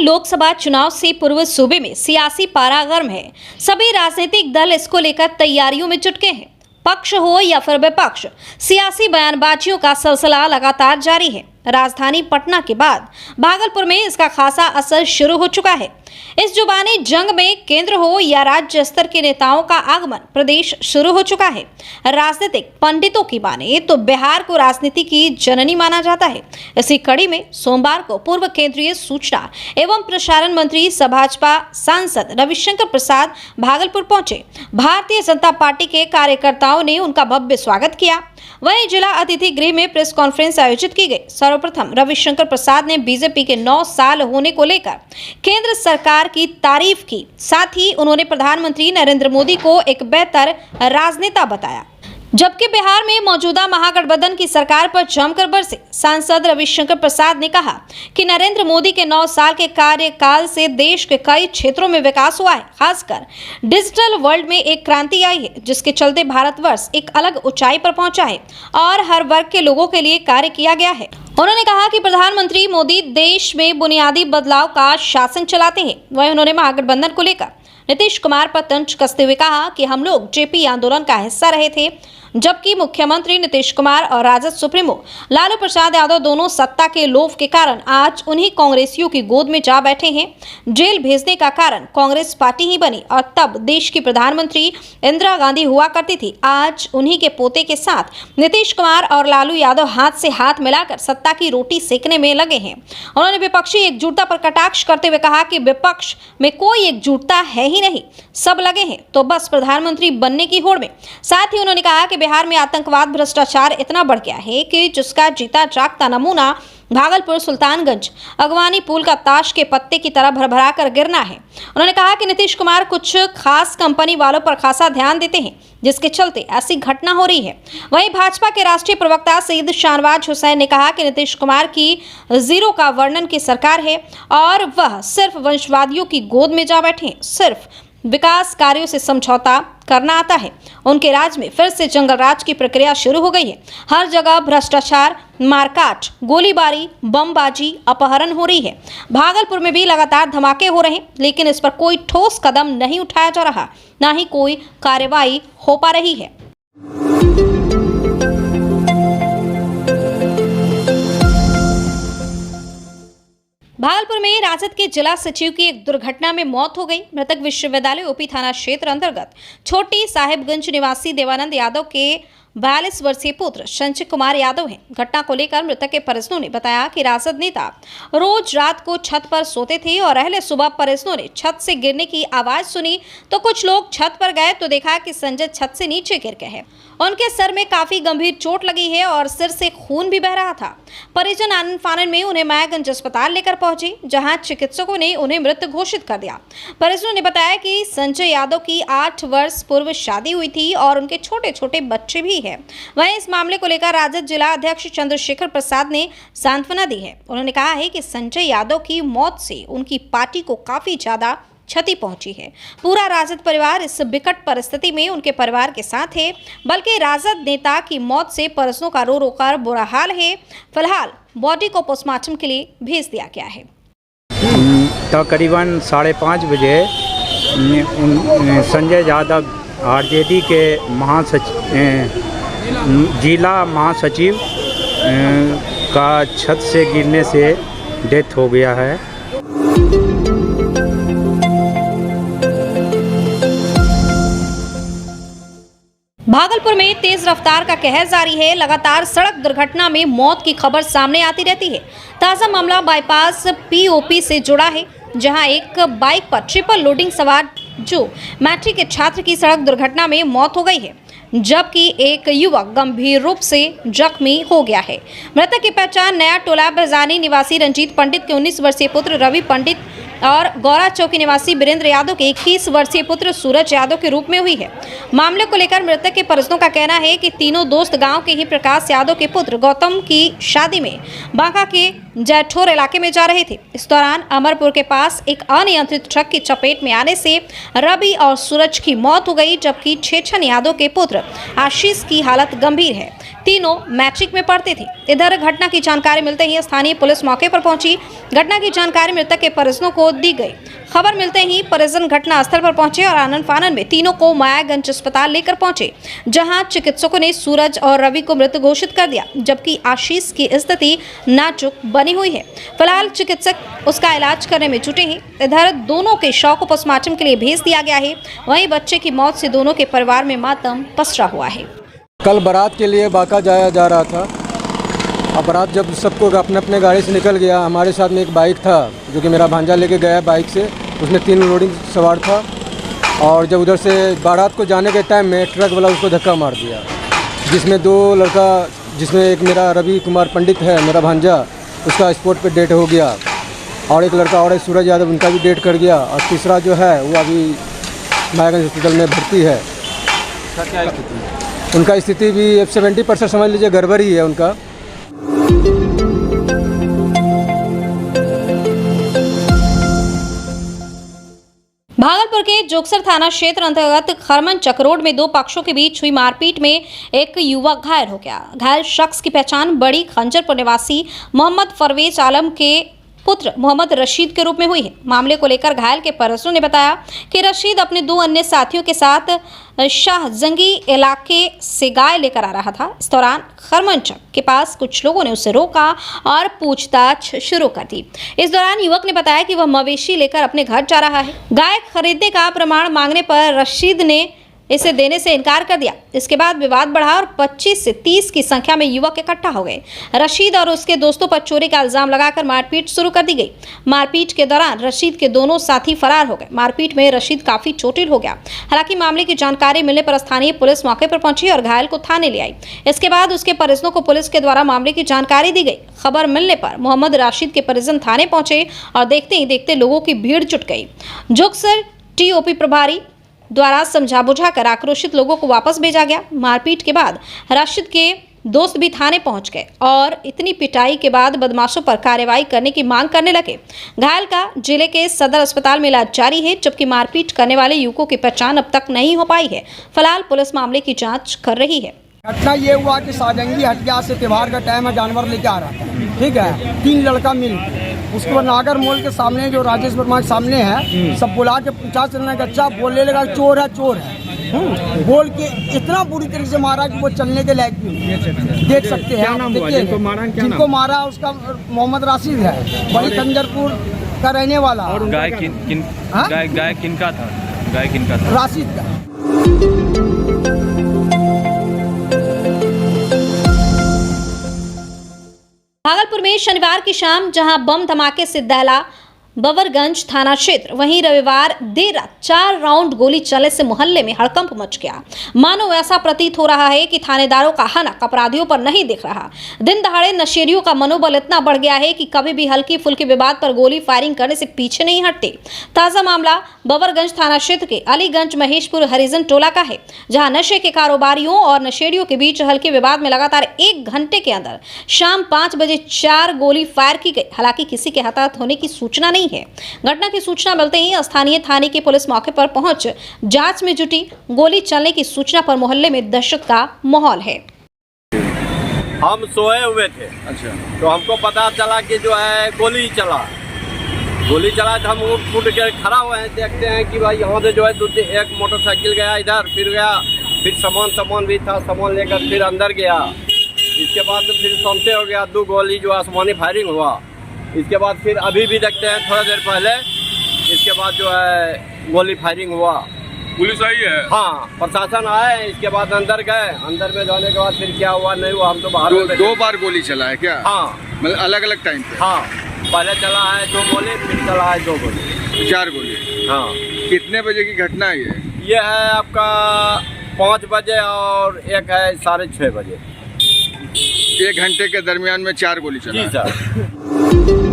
लोकसभा चुनाव से पूर्व सूबे में सियासी पारा गर्म है। सभी राजनीतिक दल इसको लेकर तैयारियों में जुट गए हैं। पक्ष हो या फिर विपक्ष, सियासी बयानबाजियों का सिलसिला लगातार जारी है। राजधानी पटना के बाद भागलपुर में इसका खासा असर शुरू हो चुका है। इस जुबानी जंग में केंद्र हो या राज्य स्तर के नेताओं का आगमन प्रदेश शुरू हो चुका है। राजनीतिक पंडितों की माने तो बिहार को राजनीति की जननी माना जाता है। इसी कड़ी में सोमवार को पूर्व केंद्रीय सूचना एवं प्रसारण मंत्री भाजपा सांसद रविशंकर प्रसाद भागलपुर पहुंचे। भारतीय जनता पार्टी के कार्यकर्ताओं ने उनका भव्य स्वागत किया। वहीं जिला अतिथि गृह में प्रेस कॉन्फ्रेंस आयोजित की गई। सर्वप्रथम रविशंकर प्रसाद ने बीजेपी के 9 साल होने को लेकर केंद्र सरकार की तारीफ की। साथ ही उन्होंने प्रधानमंत्री नरेंद्र मोदी को एक बेहतर राजनेता बताया, जबकि बिहार में मौजूदा महागठबंधन की सरकार पर जमकर बरसे। सांसद रविशंकर प्रसाद ने कहा कि नरेंद्र मोदी के 9 साल के कार्यकाल से देश के कई क्षेत्रों में विकास हुआ है। खासकर डिजिटल वर्ल्ड में एक क्रांति आई है, जिसके चलते भारतवर्ष एक अलग ऊंचाई पर पहुंचा है और हर वर्ग के लोगों के लिए कार्य किया गया है। उन्होंने कहा कि प्रधानमंत्री मोदी देश में बुनियादी बदलाव का शासन चलाते हैं। वहीं उन्होंने महागठबंधन को लेकर नीतीश कुमार पर तंज कसते हुए कहा कि हम लोग जेपी आंदोलन का हिस्सा रहे थे, जबकि मुख्यमंत्री नीतीश कुमार और राजद सुप्रीमो लालू प्रसाद यादव दोनों सत्ता के लोभ के कारण आज उन्हीं कांग्रेसियों की गोद में जा बैठे हैं। जेल भेजने का कारण कांग्रेस पार्टी ही बनी और तब देश की प्रधानमंत्री इंदिरा गांधी हुआ करती थी। आज उन्हीं के पोते के साथ नीतीश कुमार और लालू यादव हाथ से हाथ मिलाकर सत्ता की रोटी सेकने में लगे हैं। उन्होंने विपक्षी एकजुटता पर कटाक्ष करते हुए कहा कि विपक्ष में कोई एकजुटता है ही नहीं, सब लगे हैं तो बस प्रधानमंत्री बनने की होड़ में। साथ ही उन्होंने कहा कि बिहार में आतंकवाद भ्रष्टाचार इतना बढ़ गया है कि जिसका जीता जागता नमूना भागलपुर सुल्तानगंज अगवानी पुल का ताश के पत्ते की तरह भरभरा कर गिरना है। उन्होंने कहा कि नीतीश कुमार कुछ खास कंपनी वालों पर खासा ध्यान देते हैं, जिसके चलते ऐसी घटना हो रही है। वहीं भाजपा के राष्ट्रीय प्रवक्ता सईद शाहनवाज हुसैन ने कहा कि नीतीश कुमार की जीरो का वर्णन की सरकार है और वह सिर्फ वंशवादियों की गोद में जा बैठे हैं। सिर्फ विकास कार्यों से समझौता करना आता है। उनके राज में फिर से जंगल राज की प्रक्रिया शुरू हो गई है। हर जगह भ्रष्टाचार, मारकाट, गोलीबारी, बमबाजी, अपहरण हो रही है। भागलपुर में भी लगातार धमाके हो रहे हैं, लेकिन इस पर कोई ठोस कदम नहीं उठाया जा रहा, ना ही कोई कार्रवाई हो पा रही है। भागलपुर में राजद के जिला सचिव की एक दुर्घटना में मौत हो गई। मृतक विश्वविद्यालय ओपी थाना क्षेत्र अंतर्गत छोटी साहिबगंज निवासी देवानंद यादव के 42 वर्षीय पुत्र संजय कुमार यादव हैं। घटना को लेकर मृतक के परिजनों ने बताया कि राजद नेता रोज रात को छत पर सोते थे और अहले सुबह परिजनों ने छत से गिरने की आवाज सुनी तो कुछ लोग छत पर गए तो देखा कि संजय छत से नीचे गिर गए हैं। उनके सर में काफी गंभीर चोट लगी है और सिर से खून भी बह रहा था। परिजन आनन फानन में उन्हें मायागंज अस्पताल लेकर पहुंचे, जहां चिकित्सकों ने उन्हें मृत घोषित कर दिया। परिजनों ने बताया कि संजय यादव की 8 वर्ष पूर्व शादी हुई थी और उनके छोटे छोटे बच्चे भी हैं। वहीं इस मामले को लेकर राजद जिला अध्यक्ष चंद्रशेखर प्रसाद ने सांत्वना दी है। उन्होंने कहा है कि संजय यादव की मौत से उनकी पार्टी को काफी ज्यादा क्षति पहुंची है। पूरा राजद परिवार इस विकट परिस्थिति में उनके परिवार के साथ है, बल्कि राजद नेता की मौत से परिजनों का रो रो कर बुरा हाल है। फिलहाल बॉडी को पोस्टमार्टम के लिए भेज दिया गया है। तकरीबन 5:30 बजे संजय यादव आरजेडी के जिला महासचिव का छत से गिरने से डेथ हो गया है। भागलपुर में तेज रफ्तार का कहर जारी है। लगातार सड़क दुर्घटना में मौत की खबर सामने आती रहती है। ताजा मामला बाईपास पीओपी से जुड़ा है, जहां एक बाइक पर ट्रिपल लोडिंग सवार जो मैट्रिक के छात्र की सड़क दुर्घटना में मौत हो गई है, जबकि एक युवक गंभीर रूप से जख्मी हो गया है। मृतक की पहचान नया टोला बहजानी निवासी रंजीत पंडित के 19 वर्षीय पुत्र रवि पंडित और गौरा चौकी निवासी वीरेंद्र यादव के 21 वर्षीय पुत्र सूरज यादव के रूप में हुई है। मामले को लेकर मृतक के परिजनों का कहना है कि तीनों दोस्त गांव के ही प्रकाश यादव के पुत्र गौतम की शादी में बांका के जैठोर इलाके में जा रहे थे। इस दौरान अमरपुर के पास एक अनियंत्रित ट्रक की चपेट में आने से रवि और सूरज की मौत हो गई, जबकि छेछन यादव के पुत्र आशीष की हालत गंभीर है। तीनों मैट्रिक में पढ़ते थे। इधर घटना की जानकारी मिलते ही स्थानीय पुलिस मौके पर पहुंची। घटना की जानकारी मृतक के परिजनों को दी गई। खबर मिलते ही परिजन घटना स्थल पर पहुंचे और आनन फानन में तीनों को मायागंज अस्पताल लेकर पहुंचे, जहां चिकित्सकों ने सूरज और रवि को मृत घोषित कर दिया, जबकि आशीष की स्थिति नाजुक बनी हुई है। फिलहाल चिकित्सक उसका इलाज करने में जुटे हैं। इधर दोनों के शव को पोस्टमार्टम के लिए भेज दिया गया है। वहीं बच्चे की मौत से दोनों के परिवार में मातम पसरा हुआ है। कल बारात के लिए बांका जाया जा रहा था। अब बारात जब सबको अपने अपने गाड़ी से निकल गया, हमारे साथ में एक बाइक था जो कि मेरा भांजा लेके गया बाइक से, उसमें 3 लोडिंग सवार था। और जब उधर से बारात को जाने के टाइम में ट्रक वाला उसको धक्का मार दिया, जिसमें 2 लड़का, जिसमें एक मेरा रवि कुमार पंडित है मेरा भांजा, उसका स्पॉट पे डेथ हो गया। और एक लड़का और है सूरज यादव, उनका भी डेथ कर गया। और तीसरा जो है वो अभी मायागंज हॉस्पिटल में भर्ती है। क्या स्थिति? उनका स्थिति भी 70% समझ लीजिए गड़बड़ ही है उनका। भागलपुर के जोगसर थाना क्षेत्र अंतर्गत खरमनचक रोड में 2 पक्षों के बीच हुई मारपीट में एक युवक घायल हो गया। घायल शख्स की पहचान बड़ी खंजरपुर निवासी मोहम्मद परवेज आलम के पुत्र मोहम्मद रशीद के रूप में हुई है। मामले को लेकर घायल के परिजनों ने बताया कि रशीद अपने 2 अन्य साथियों के साथ शाहजंगी इलाके से गाय लेकर आ रहा था। इस दौरान खरमनचक के पास कुछ लोगों ने उसे रोका और पूछताछ शुरू कर दी। इस दौरान युवक ने बताया कि वह मवेशी लेकर अपने घर जा रहा है। गाय खरीदने का प्रमाण मांगने पर रशीद ने इसे देने से इनकार कर दिया। इसके बाद विवाद बढ़ा और 25 से 30 की संख्या में युवक इकट्ठा हो गए। रशीद और उसके दोस्तों पर चोरी का इल्जाम लगाकर मारपीट शुरू कर दी गई। मारपीट के दौरान रशीद के दोनों साथी फरार हो गए। मारपीट में रशीद काफी चोटिल हो गया। हालांकि मामले की जानकारी मिलने पर स्थानीय पुलिस मौके पर पहुंची और घायल को थाने ले आई। इसके बाद उसके परिजनों को पुलिस के द्वारा मामले की जानकारी दी गई। खबर मिलने पर मोहम्मद राशिद के परिजन थाने पहुंचे और देखते ही देखते लोगों की भीड़ जुट गई। जोगसर टीओपी प्रभारी द्वारा समझा बुझाकर आक्रोशित लोगों को वापस भेजा गया। मारपीट के बाद राशिद के दोस्त भी थाने पहुंच गए और इतनी पिटाई के बाद बदमाशों पर कार्रवाई करने की मांग करने लगे। घायल का जिले के सदर अस्पताल में इलाज जारी है, जबकि मारपीट करने वाले युवकों की पहचान अब तक नहीं हो पाई है। फिलहाल पुलिस मामले की जांच कर रही है। घटना ये हुआ कि शाहजंगी हटिया से त्योहार का टाइम है, जानवर लेके आ रहा था, ठीक है। 3 लड़का मिल उसके बाद नागर मॉल के सामने जो राजेश वर्मा के सामने है, सब बुला के पूछा चलने का, अच्छा बोलने लगा चोर है चोर है। बोल के इतना बुरी तरीके से मारा कि वो चलने के लायक नहीं। देख सकते हैं आप, देखिए जिनको मारा उसका मोहम्मद राशिद है, बड़ी खंजरपुर का रहने वाला। और गाय किनका था? गाय किनका था? राशिद का। भागलपुर में शनिवार की शाम जहां बम धमाके से दहला बवरगंज थाना क्षेत्र, वहीं रविवार देर रात 4 राउंड गोली चलने से मोहल्ले में हड़कंप मच गया। मानो ऐसा प्रतीत हो रहा है कि थानेदारों का हनक अपराधियों पर नहीं दिख रहा। दिन दहाड़े नशेड़ियों का मनोबल इतना बढ़ गया है कि कभी भी हल्की फुल्की विवाद पर गोली फायरिंग करने से पीछे नहीं हटते। ताजा मामला बवरगंज थाना क्षेत्र के अलीगंज महेशपुर हरिजन टोला का है, जहां नशे के कारोबारियों और नशेड़ियों के बीच हल्के विवाद में लगातार 1 घंटे के अंदर शाम 5 बजे 4 गोली फायर की गई। हालांकि किसी के हताहत होने की सूचना नहीं है। घटना की सूचना मिलते ही स्थानीय थाने की पुलिस मौके पर पहुंच जांच में जुटी। गोली चलने की सूचना पर मोहल्ले में दहशत का माहौल है। हम सोए हुए थे। अच्छा। तो हमको पता चला कि जो है गोली चला तो हम उठ के खड़ा हुए हैं, देखते हैं कि भाई यहाँ से जो है 1 मोटरसाइकिल गया इधर, फिर सामान भी था, सामान लेकर फिर अंदर गया। इसके बाद तो फिर समझे हो गया, 2 गोली जो आसमानी फायरिंग हुआ। इसके बाद फिर अभी भी देखते हैं थोड़ा देर पहले, इसके बाद जो है गोली फायरिंग हुआ। पुलिस आई है? हाँ, प्रशासन आए। इसके बाद अंदर गए, अंदर में जाने के बाद फिर क्या हुआ नहीं हुआ हम तो बाहर। 2 बार गोली चला है क्या? हाँ, मतलब अलग अलग टाइम पे? हाँ, पहले चला है 2 गोली, फिर चला है 2 गोली, 4 गोली। हाँ। कितने बजे की घटना है ये है आपका 5 बजे और एक है 6:30 बजे। 1 घंटे के दरमियान में 4 गोली चला? जी सर।